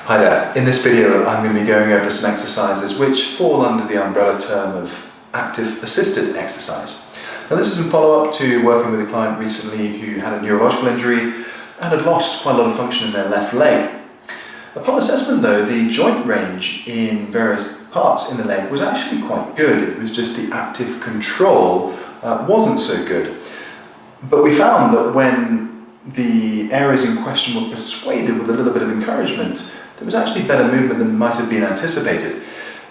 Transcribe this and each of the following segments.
Hi there. In this video I'm going to be going over some exercises which fall under the umbrella term of active assisted exercise. Now this is in follow-up to working with a client recently who had a neurological injury and had lost quite a lot of function in their left leg. Upon assessment though, the joint range in various parts in the leg was actually quite good. It was just the active control wasn't so good. But we found that when the areas in question were persuaded with a little bit of encouragement, there was actually better movement than might have been anticipated.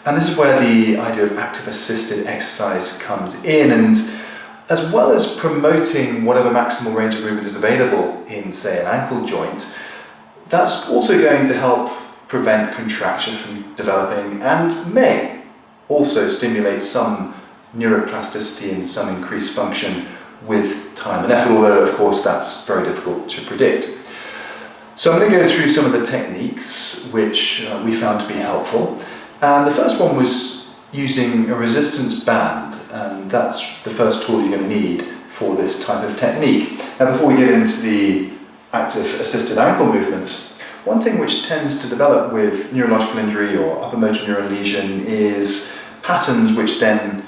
And this is where the idea of active assisted exercise comes in, and as well as promoting whatever maximal range of movement is available in, say, an ankle joint, that's also going to help prevent contraction from developing and may also stimulate some neuroplasticity and some increased function with time and effort, although of course that's very difficult to predict. So I'm going to go through some of the techniques which we found to be helpful, and the first one was using a resistance band, and that's the first tool you're going to need for this type of technique. Now before we get into the active assisted ankle movements, one thing which tends to develop with neurological injury or upper motor neuron lesion is patterns which then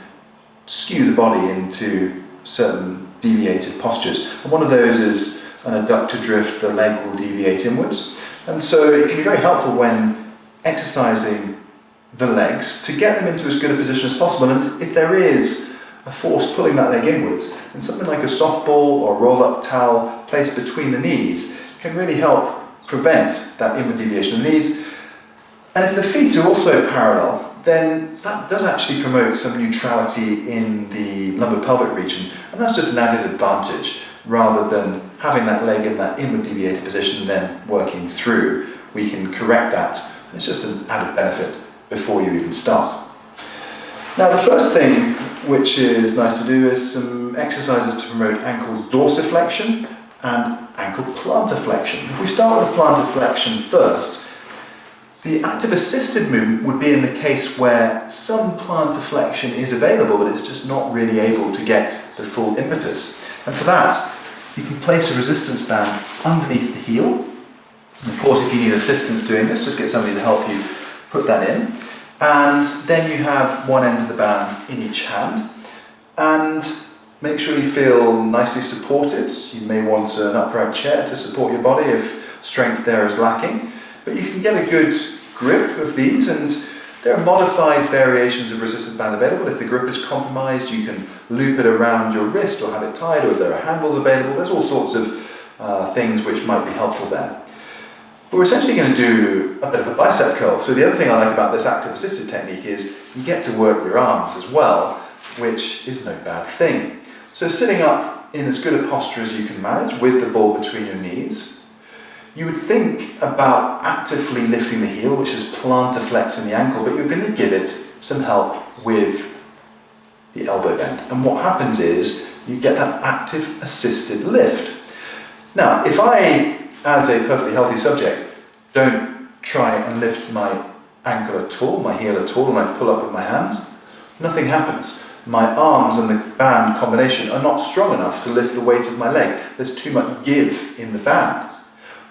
skew the body into certain deviated postures, and one of those is an adductor drift. The leg will deviate inwards, and so it can be very helpful when exercising the legs to get them into as good a position as possible. And if there is a force pulling that leg inwards, then something like a softball or roll-up towel placed between the knees can really help prevent that inward deviation of the knees. And if the feet are also parallel, then that does actually promote some neutrality in the lumbar-pelvic region, and that's just an added advantage. Rather than having that leg in that inward deviated position and then working through, we can correct that. It's just an added benefit before you even start. Now the first thing which is nice to do is some exercises to promote ankle dorsiflexion and ankle plantarflexion. If we start with the plantarflexion first, the active assisted movement would be in the case where some plantarflexion is available, but it's just not really able to get the full impetus. And for that, you can place a resistance band underneath the heel. And of course, if you need assistance doing this, just get somebody to help you put that in. And then you have one end of the band in each hand. And make sure you feel nicely supported. You may want an upright chair to support your body if strength there is lacking. But you can get a good grip of these, and there are modified variations of resistance band available. If the grip is compromised, you can loop it around your wrist or have it tied, or there are handles available. There's all sorts of things which might be helpful there. But we're essentially going to do a bit of a bicep curl. So the other thing I like about this active assisted technique is you get to work your arms as well, which is no bad thing. So sitting up in as good a posture as you can manage with the ball between your knees, you would think about actively lifting the heel, which is plantarflexing the ankle, but you're going to give it some help with the elbow bend. And what happens is you get that active assisted lift. Now, if I, as a perfectly healthy subject, don't try and lift my ankle at all, my heel at all, and I pull up with my hands, nothing happens. My arms and the band combination are not strong enough to lift the weight of my leg. There's too much give in the band.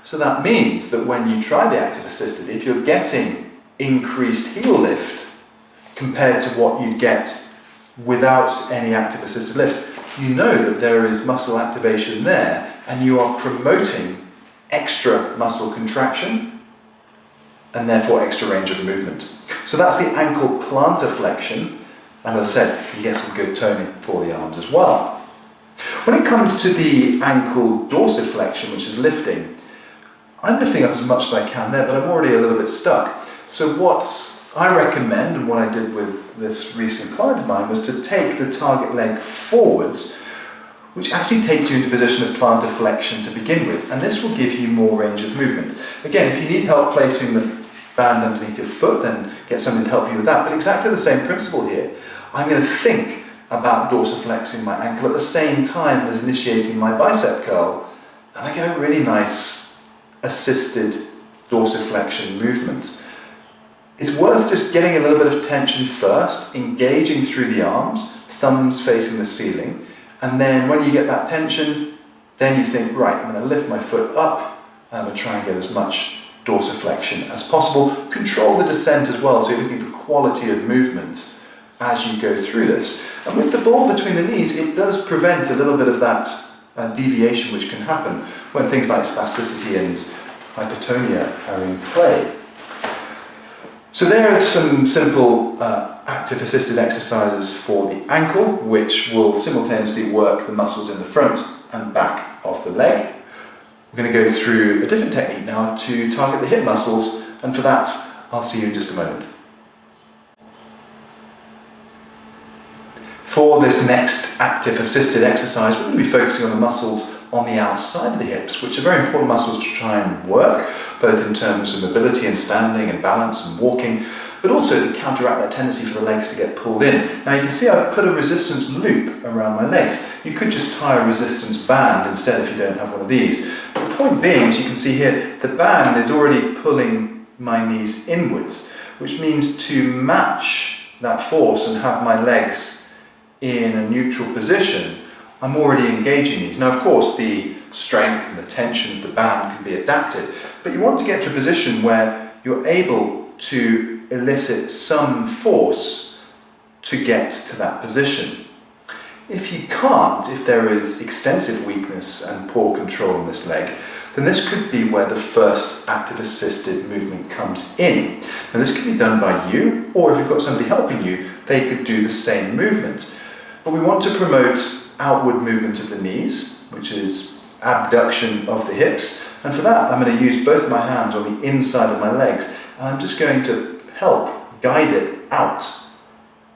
So that means that when you try the active assisted, if you're getting increased heel lift compared to what you'd get without any active assisted lift, you know that there is muscle activation there, and you are promoting extra muscle contraction and therefore extra range of movement. So that's the ankle plantarflexion, and as I said, you get some good toning for the arms as well. When it comes to the ankle dorsiflexion, which is lifting, I'm lifting up as much as I can there, but I'm already a little bit stuck. So what I recommend, and what I did with this recent client of mine, was to take the target leg forwards, which actually takes you into a position of plantarflexion to begin with, and this will give you more range of movement. Again, if you need help placing the band underneath your foot, then get somebody to help you with that, but exactly the same principle here. I'm going to think about dorsiflexing my ankle at the same time as initiating my bicep curl, and I get a really nice assisted dorsiflexion movement. It's worth just getting a little bit of tension first, engaging through the arms, thumbs facing the ceiling, and then when you get that tension, then you think, right, I'm going to lift my foot up, and I'm going to try and get as much dorsiflexion as possible. Control the descent as well, so you're looking for quality of movement as you go through this. And with the ball between the knees, it does prevent a little bit of that deviation which can happen when things like spasticity and hypotonia are in play. So there are some simple active assisted exercises for the ankle, which will simultaneously work the muscles in the front and back of the leg. We're going to go through a different technique now to target the hip muscles, and for that I'll see you in just a moment. For this next active assisted exercise, we're going to be focusing on the muscles on the outside of the hips, which are very important muscles to try and work, both in terms of mobility and standing and balance and walking, but also to counteract that tendency for the legs to get pulled in. Now you can see I've put a resistance loop around my legs. You could just tie a resistance band instead if you don't have one of these. But the point being, as you can see here, the band is already pulling my knees inwards, which means to match that force and have my legs in a neutral position, I'm already engaging these. Now of course the strength and the tension of the band can be adapted, but you want to get to a position where you're able to elicit some force to get to that position. If you can't, if there is extensive weakness and poor control in this leg, then this could be where the first active assisted movement comes in. And this can be done by you, or if you've got somebody helping you, they could do the same movement. But we want to promote outward movement of the knees, which is abduction of the hips, and for that I'm going to use both my hands on the inside of my legs, and I'm just going to help guide it out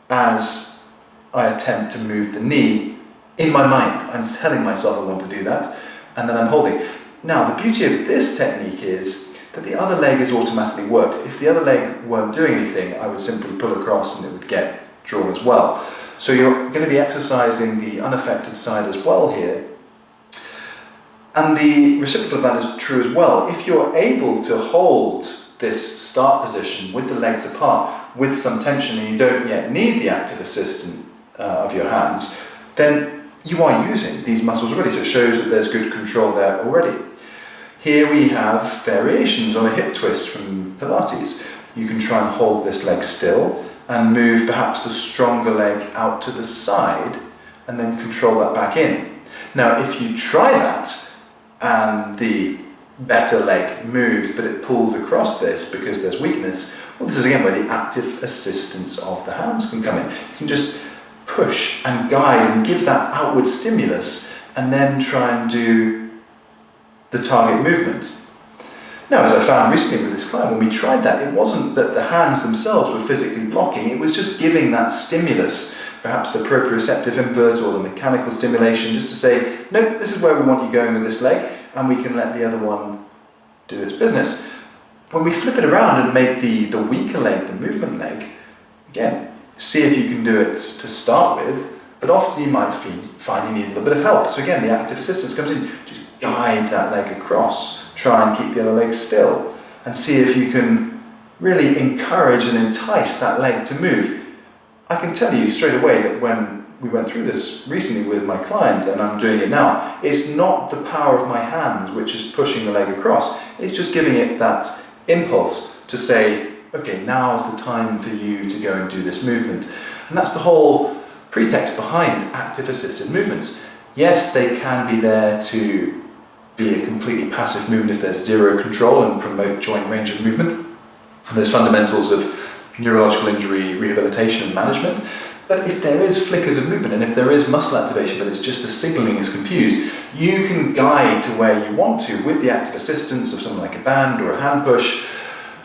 as I attempt to move the knee in my mind. I'm telling myself I want to do that, and then I'm holding. Now the beauty of this technique is that the other leg is automatically worked. If the other leg weren't doing anything, I would simply pull across and it would get drawn as well. So you're going to be exercising the unaffected side as well here. And the reciprocal of that is true as well. If you're able to hold this start position with the legs apart, with some tension, and you don't yet need the active assistant of your hands, then you are using these muscles already. So it shows that there's good control there already. Here we have variations on a hip twist from Pilates. You can try and hold this leg still and move perhaps the stronger leg out to the side and then control that back in. Now if you try that and the better leg moves but it pulls across this because there's weakness, well, this is again where the active assistance of the hands can come in. You can just push and guide and give that outward stimulus and then try and do the target movement. Now, as I found recently with this client, when we tried that, it wasn't that the hands themselves were physically blocking, it was just giving that stimulus, perhaps the proprioceptive input or the mechanical stimulation, just to say, nope, this is where we want you going with this leg, and we can let the other one do its business. When we flip it around and make the weaker leg the movement leg, again, see if you can do it to start with, but often you might find you need a little bit of help. So again, the active assistance comes in, just guide that leg across. Try and keep the other leg still and see if you can really encourage and entice that leg to move. I can tell you straight away that when we went through this recently with my client, and I'm doing it now, it's not the power of my hands which is pushing the leg across, it's just giving it that impulse to say, okay, now is the time for you to go and do this movement. And that's the whole pretext behind active assisted movements. Yes, they can be there to be a completely passive movement if there's zero control and promote joint range of movement. And there's fundamentals of neurological injury rehabilitation and management. But if there is flickers of movement and if there is muscle activation but it's just the signalling is confused, you can guide to where you want to with the active assistance of something like a band or a hand push,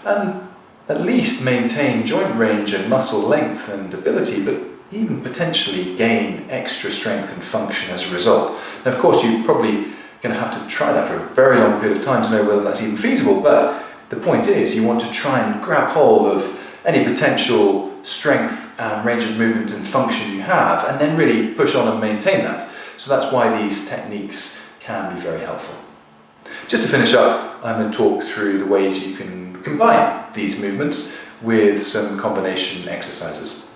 and at least maintain joint range and muscle length and ability, but even potentially gain extra strength and function as a result. And of course you're probably going to have to try that for a very long period of time to know whether that's even feasible, but the point is you want to try and grab hold of any potential strength and range of movement and function you have, and then really push on and maintain that. So that's why these techniques can be very helpful. Just to finish up, I'm going to talk through the ways you can combine these movements with some combination exercises.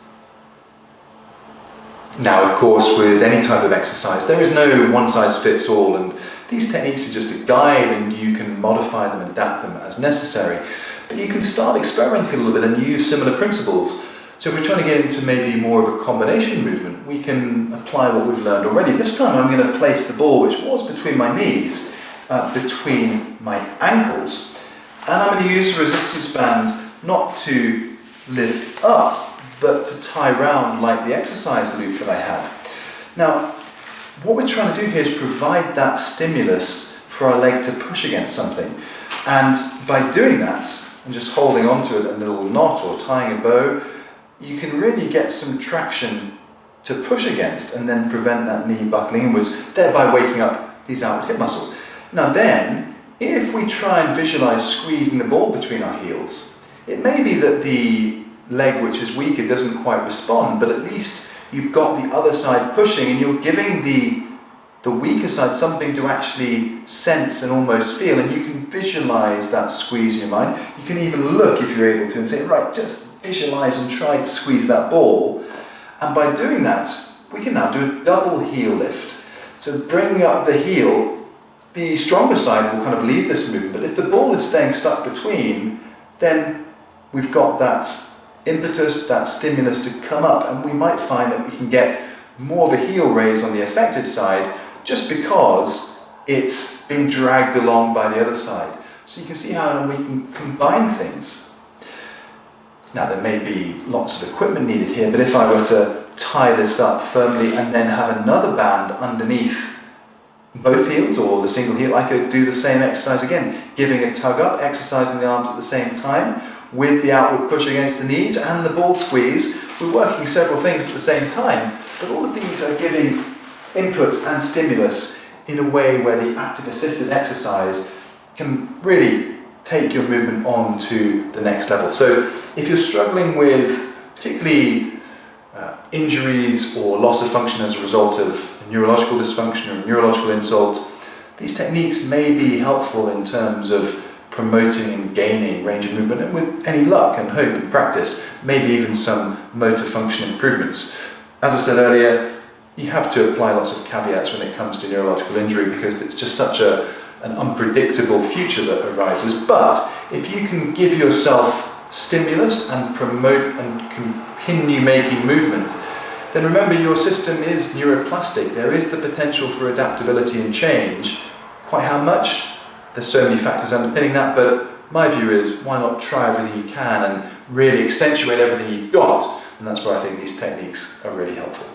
Now, of course, with any type of exercise, there is no one-size-fits-all, and these techniques are just a guide, and you can modify them, adapt them as necessary. But you can start experimenting a little bit and use similar principles. So if we're trying to get into maybe more of a combination movement, we can apply what we've learned already. This time I'm going to place the ball, which was between my knees, between my ankles. And I'm going to use a resistance band not to lift up, but to tie round like the exercise loop that I had. Now, what we're trying to do here is provide that stimulus for our leg to push against something. And by doing that, and just holding onto it a little knot or tying a bow, you can really get some traction to push against and then prevent that knee buckling inwards, thereby waking up these outward hip muscles. Now then, if we try and visualize squeezing the ball between our heels, it may be that the leg which is weaker doesn't quite respond, but at least you've got the other side pushing and you're giving the weaker side something to actually sense and almost feel, and you can visualize that squeeze in your mind. You can even look, if you're able to, and say, right, just visualize and try to squeeze that ball. And by doing that, we can now do a double heel lift. So bringing up the heel, the stronger side will kind of lead this movement, but if the ball is staying stuck between, then we've got that impetus, that stimulus to come up, and we might find that we can get more of a heel raise on the affected side just because it's being dragged along by the other side. So you can see how we can combine things. Now there may be lots of equipment needed here, but if I were to tie this up firmly and then have another band underneath both heels or the single heel, I could do the same exercise again, giving a tug up, exercising the arms at the same time, with the outward push against the knees and the ball squeeze. We're working several things at the same time, but all of these are giving input and stimulus in a way where the active assisted exercise can really take your movement on to the next level. So if you're struggling with particularly injuries or loss of function as a result of neurological dysfunction or neurological insult, these techniques may be helpful in terms of promoting and gaining range of movement, and with any luck and hope and practice, maybe even some motor function improvements. As I said earlier, you have to apply lots of caveats when it comes to neurological injury because it's just such an unpredictable future that arises. But if you can give yourself stimulus and promote and continue making movement, then remember your system is neuroplastic. There is the potential for adaptability and change. Quite how much? There's so many factors underpinning that, but my view is why not try everything you can and really accentuate everything you've got, and that's where I think these techniques are really helpful.